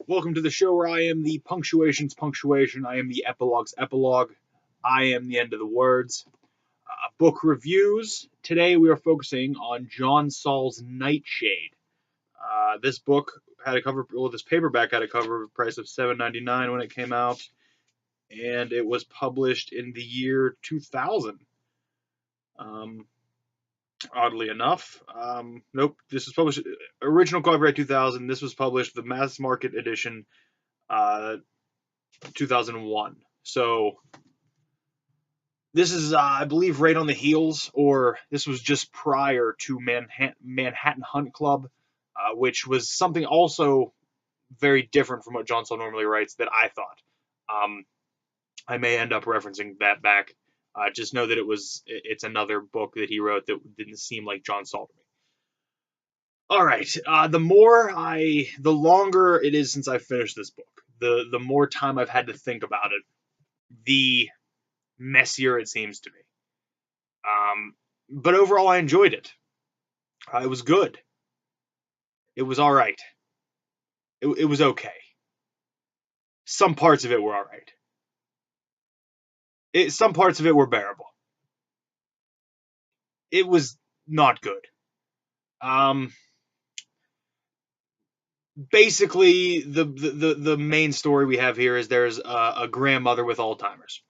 Welcome to the show where I am the punctuation's punctuation, I am the epilogue's epilogue, I am the end of the words. Book reviews. Today we are focusing on John Saul's Nightshade. This book had a cover, well, this paperback had a cover price of $7.99 when it came out, and it was published in the year 2000. Oddly enough, nope. This was published original copyright 2000. This was published the mass market edition, 2001. So this is, I believe, right on the heels, or this was just prior to Manhattan Hunt Club, which was something also very different from what John Saul normally writes that I thought. I may end up referencing that back. Just know that it's another book that he wrote that didn't seem like John Saul to me. All right. The longer it is since I finished this book, the more time I've had to think about it, the messier it seems to me. But overall, I enjoyed it. It was good. It was all right. It was okay. Some parts of it were all right. Some parts of it were bearable. It was not good. Basically, the main story we have here is there's a grandmother with Alzheimer's,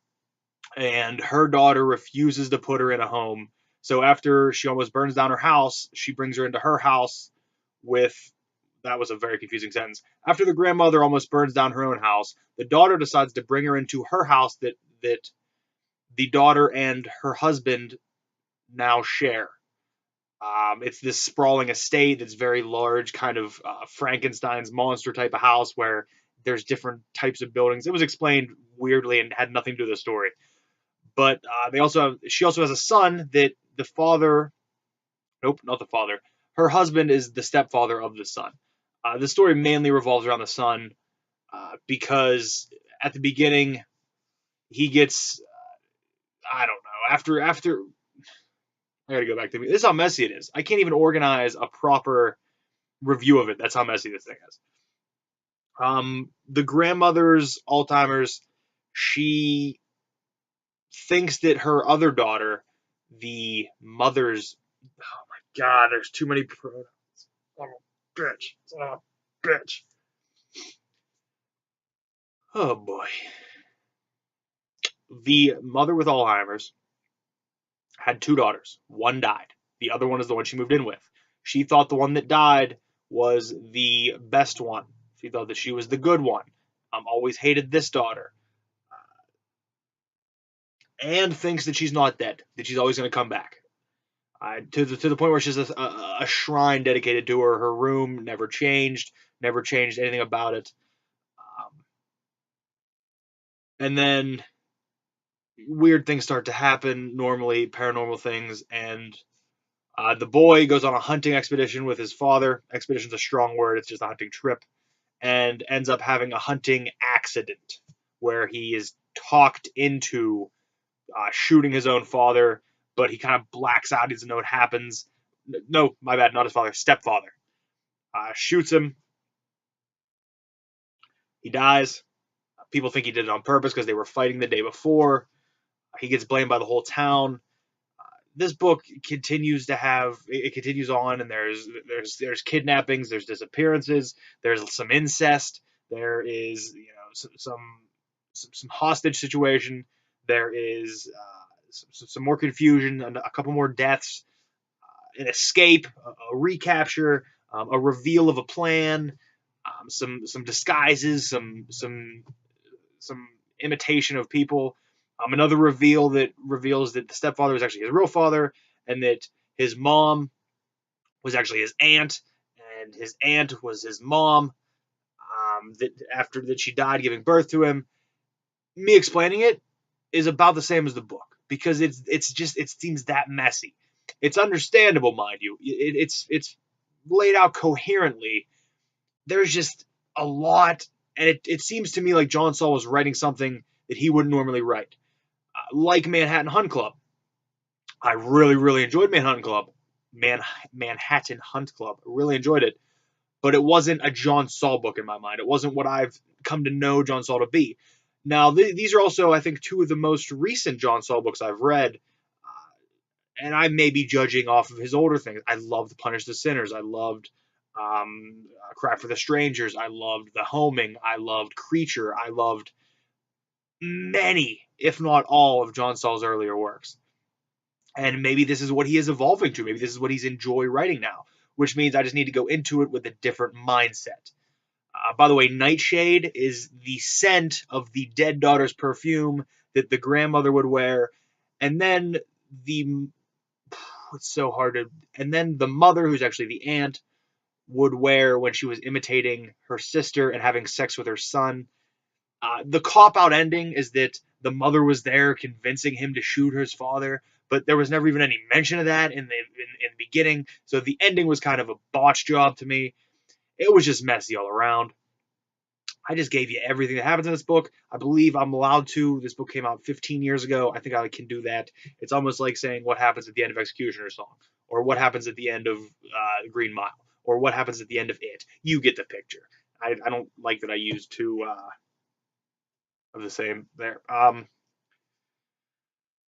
and her daughter refuses to put her in a home. So after she almost burns down her house, she brings her into her house with. That was a very confusing sentence. After the grandmother almost burns down her own house, the daughter decides to bring her into her house that the daughter and her husband now share. It's this sprawling estate that's very large, kind of Frankenstein's monster type of house where there's different types of buildings. It was explained weirdly and had nothing to do with the story. But she also has a son that the father, nope, not the father. Her husband is the stepfather of the son. The story mainly revolves around the son because at the beginning he gets, I don't know, after I gotta go back to me. This is how messy it is. I can't even organize a proper review of it. That's how messy this thing is. The grandmother's Alzheimer's, she thinks that her other daughter, the mother's, oh my god, there's too many pronouns. Son of a bitch. Son of a bitch. Oh boy. The mother with Alzheimer's had two daughters. One died. The other one is the one she moved in with. She thought the one that died was the best one. She thought that she was the good one. Always hated this daughter. And thinks that she's not dead, that she's always going to come back. To the point where she's a shrine dedicated to her. Her room never changed anything about it. And then weird things start to happen, normally paranormal things, and the boy goes on a hunting expedition with his father. Expedition's a strong word, it's just a hunting trip, and ends up having a hunting accident where he is talked into shooting his own father, but he kind of blacks out. He doesn't know what happens. No, my bad, not his father, stepfather. Shoots him. He dies. People think he did it on purpose because they were fighting the day before. He gets blamed by the whole town. This book continues on, and there's kidnappings, there's disappearances, there's some incest, there is some hostage situation, there is some more confusion, and a couple more deaths, an escape, a recapture, a reveal of a plan, some disguises, some imitation of people. Another reveal that reveals that the stepfather was actually his real father, and that his mom was actually his aunt, and his aunt was his mom. That after that she died giving birth to him. Me explaining it is about the same as the book because it seems that messy. It's understandable, mind you. It's laid out coherently. There's just a lot, and it seems to me like John Saul was writing something that he wouldn't normally write. Like Manhattan Hunt Club. I really, really enjoyed Manhattan Hunt Club. Really enjoyed it. but it wasn't a John Saul book in my mind. It wasn't what I've come to know John Saul to be. Now, these are also, I think, two of the most recent John Saul books I've read, and I may be judging off of his older things. I loved Punish the Sinners. I loved Cry for the Strangers. I loved The Homing. I loved Creature. I loved many, if not all, of John Saul's earlier works. And maybe this is what he is evolving to. Maybe this is what he's enjoying writing now, which means I just need to go into it with a different mindset. By the way, Nightshade is the scent of the dead daughter's perfume that the grandmother would wear, and then the it's so hard to, and then the mother, who's actually the aunt, would wear when she was imitating her sister and having sex with her son. The cop out ending is that the mother was there convincing him to shoot his father, but there was never even any mention of that in the beginning. So the ending was kind of a botch job to me. It was just messy all around. I just gave you everything that happens in this book. I believe I'm allowed to. This book came out 15 years ago. I think I can do that. It's almost like saying what happens at the end of Executioner's Song, or what happens at the end of Green Mile, or what happens at the end of It. You get the picture. I don't like that I used two of the same there.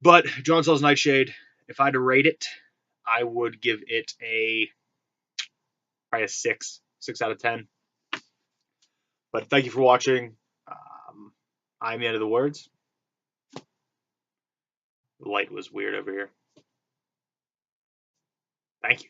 But John Saul's Nightshade, if I had to rate it, I would give it probably a 6 out of 10. But thank you for watching. I'm the end of the words. The light was weird over here. Thank you.